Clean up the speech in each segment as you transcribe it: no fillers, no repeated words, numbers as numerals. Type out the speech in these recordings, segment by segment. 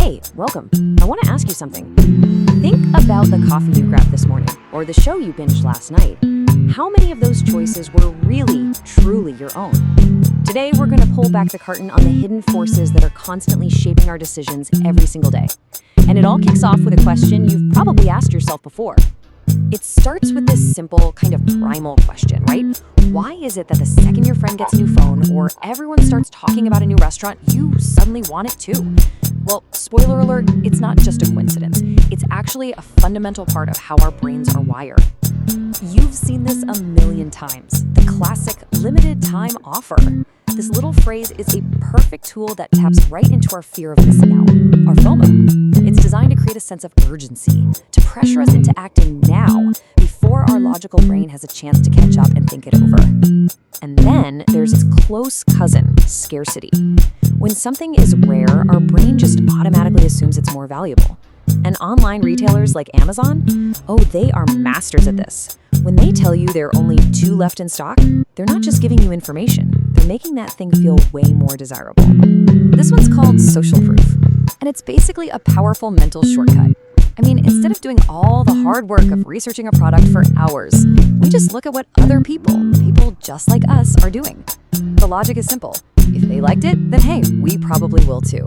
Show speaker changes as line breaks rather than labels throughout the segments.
Hey, welcome. I want to ask you something. Think about the coffee you grabbed this morning, or the show you binged last night. How many of those choices were really, truly your own? Today, we're going to pull back the curtain on the hidden forces that are constantly shaping our decisions every single day. And it all kicks off with a question you've probably asked yourself before. It starts with this simple, kind of primal question, right? Why is it that the second your friend gets a new phone or everyone starts talking about a new restaurant, you suddenly want it too? Well, spoiler alert, it's not just a coincidence. It's actually a fundamental part of how our brains are wired. You've seen this a million times. The classic limited time offer. This little phrase is a perfect tool that taps right into our fear of missing out, our FOMO. It's designed to create a sense of urgency, to pressure us into acting now before our logical brain has a chance to catch up and think it over. And then there's its close cousin, scarcity. When something is rare, our brain just automatically assumes it's more valuable. And online retailers like Amazon, they are masters at this. When they tell you there are only 2 left in stock, they're not just giving you information, they're making that thing feel way more desirable. This one's called social proof, and it's basically a powerful mental shortcut. I mean, instead of doing all the hard work of researching a product for hours, we just look at what other people just like us, are doing. The logic is simple. If they liked it, then hey, we probably will too.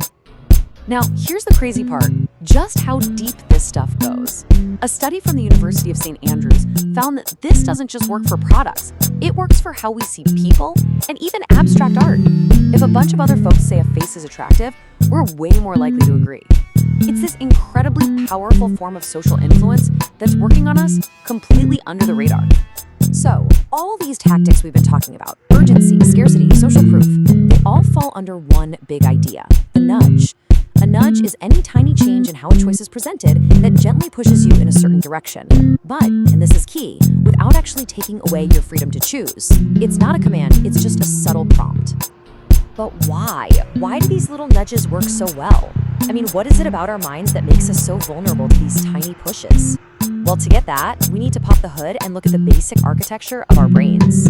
Now, here's the crazy part, just how deep this stuff goes. A study from the University of St. Andrews found that this doesn't just work for products, it works for how we see people and even abstract art. If a bunch of other folks say a face is attractive, we're way more likely to agree. It's this incredibly powerful form of social influence that's working on us completely under the radar. So, all these tactics we've been talking about, urgency, scarcity, social proof, they all fall under one big idea, the nudge. A nudge is any tiny change in how a choice is presented that gently pushes you in a certain direction. But, and this is key, without actually taking away your freedom to choose. It's not a command, it's just a subtle prompt. But why? Why do these little nudges work so well? I mean, what is it about our minds that makes us so vulnerable to these tiny pushes? Well, to get that, we need to pop the hood and look at the basic architecture of our brains.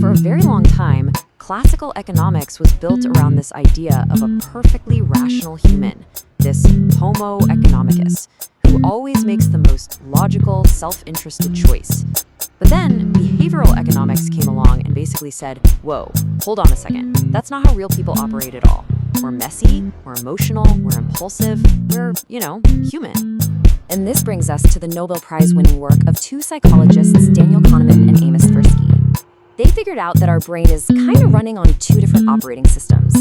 For a very long time, classical economics was built around this idea of a perfectly rational human, this Homo economicus, who always makes the most logical, self-interested choice. But then, behavioral economics came along and basically said, whoa, hold on a second, that's not how real people operate at all. We're messy, we're emotional, we're impulsive, we're, human. And this brings us to the Nobel Prize-winning work of 2 psychologists, Daniel Kahneman and Amos Tversky. They figured out that our brain is kind of running on 2 different operating systems.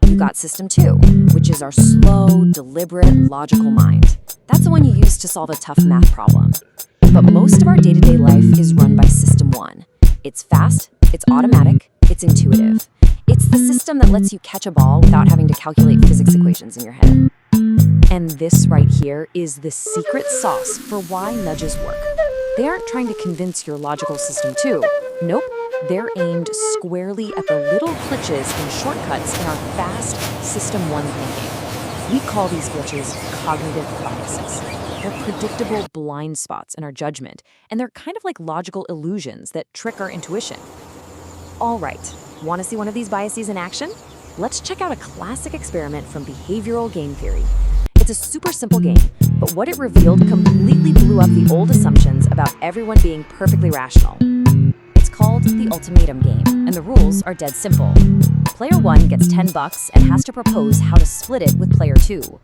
You've got System 2, which is our slow, deliberate, logical mind. That's the one you use to solve a tough math problem. But most of our day-to-day life is run by System 1. It's fast, it's automatic, it's intuitive. It's the system that lets you catch a ball without having to calculate physics equations in your head. And this right here is the secret sauce for why nudges work. They aren't trying to convince your logical System 2. Nope, they're aimed squarely at the little glitches and shortcuts in our fast System 1 thinking. We call these glitches cognitive biases. They're predictable blind spots in our judgment, and they're kind of like logical illusions that trick our intuition. All right, want to see one of these biases in action? Let's check out a classic experiment from behavioral game theory. It's a super simple game, but what it revealed completely blew up the old assumptions about everyone being perfectly rational. It's called the ultimatum game, and the rules are dead simple. Player 1 gets $10 and has to propose how to split it with player 2.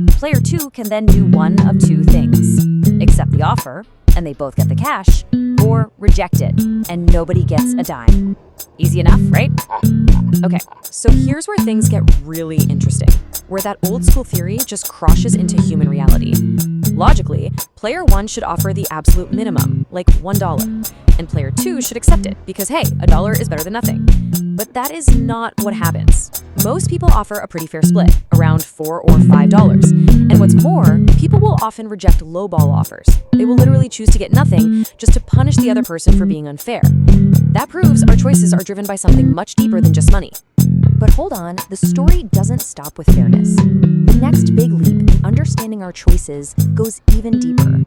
Player 2 can then do one of 2 things: accept the offer, and they both get the cash, or reject it, and nobody gets a dime. Easy enough, right? Okay, so here's where things get really interesting, where that old school theory just crashes into human reality. Logically, player 1 should offer the absolute minimum, like $1, and player 2 should accept it because, hey, $1 is better than nothing. But that is not what happens. Most people offer a pretty fair split, around $4 or $5. And what's more, people will often reject lowball offers. They will literally choose to get nothing just to punish the other person for being unfair. That proves our choices are driven by something much deeper than just money. But hold on, the story doesn't stop with fairness. The next big leap in understanding our choices goes even deeper.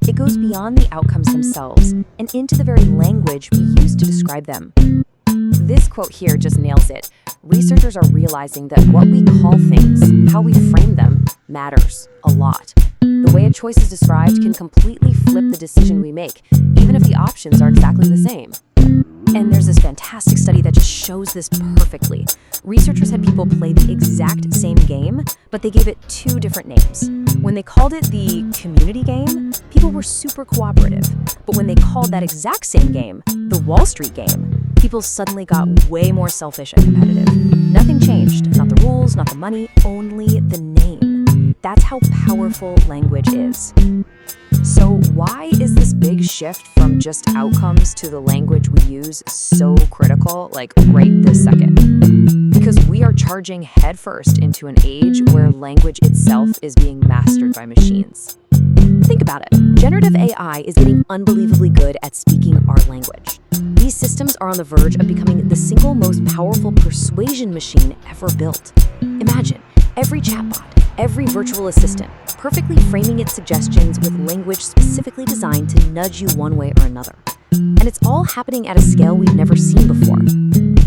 It goes beyond the outcomes themselves and into the very language we use to describe them. This quote here just nails it. Researchers are realizing that what we call things, how we frame them, matters a lot. The way a choice is described can completely flip the decision we make, even if the options are exactly the same. And there's this fantastic study that just shows this perfectly. Researchers had people play the exact same game, but they gave it two different names. When they called it the community game, people were super cooperative. But when they called that exact same game the Wall Street game, people suddenly got way more selfish and competitive. Nothing changed, not the rules, not the money, only the name. That's how powerful language is. So why is this big shift from just outcomes to the language we use so critical, like right this second? Because we are charging headfirst into an age where language itself is being mastered by machines. Think about it. Generative AI is getting unbelievably good at speaking our language. These systems are on the verge of becoming the single most powerful persuasion machine ever built. Imagine every chatbot, every virtual assistant, perfectly framing its suggestions with language specifically designed to nudge you one way or another. And it's all happening at a scale we've never seen before.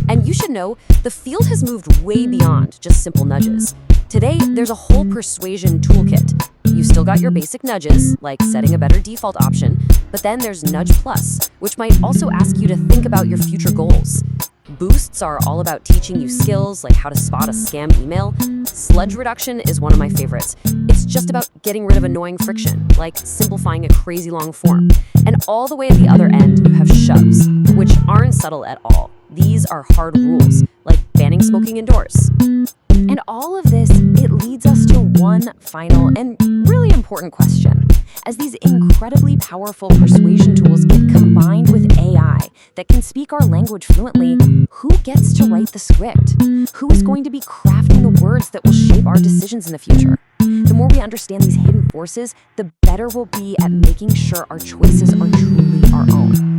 And you should know, the field has moved way beyond just simple nudges. Today, there's a whole persuasion toolkit. You still got your basic nudges, like setting a better default option, but then there's Nudge Plus, which might also ask you to think about your future goals. Boosts are all about teaching you skills like how to spot a scam email. Sludge reduction is one of my favorites. It's just about getting rid of annoying friction, like simplifying a crazy long form. And all the way at the other end, you have shoves, which aren't subtle at all. These are hard rules, like banning smoking indoors. And all of this, it leads us to one final and really important question. As these incredibly powerful persuasion tools get combined with AI that can speak our language fluently, who gets to write the script? Who is going to be crafting the words that will shape our decisions in the future? The more we understand these hidden forces, the better we'll be at making sure our choices are truly our own.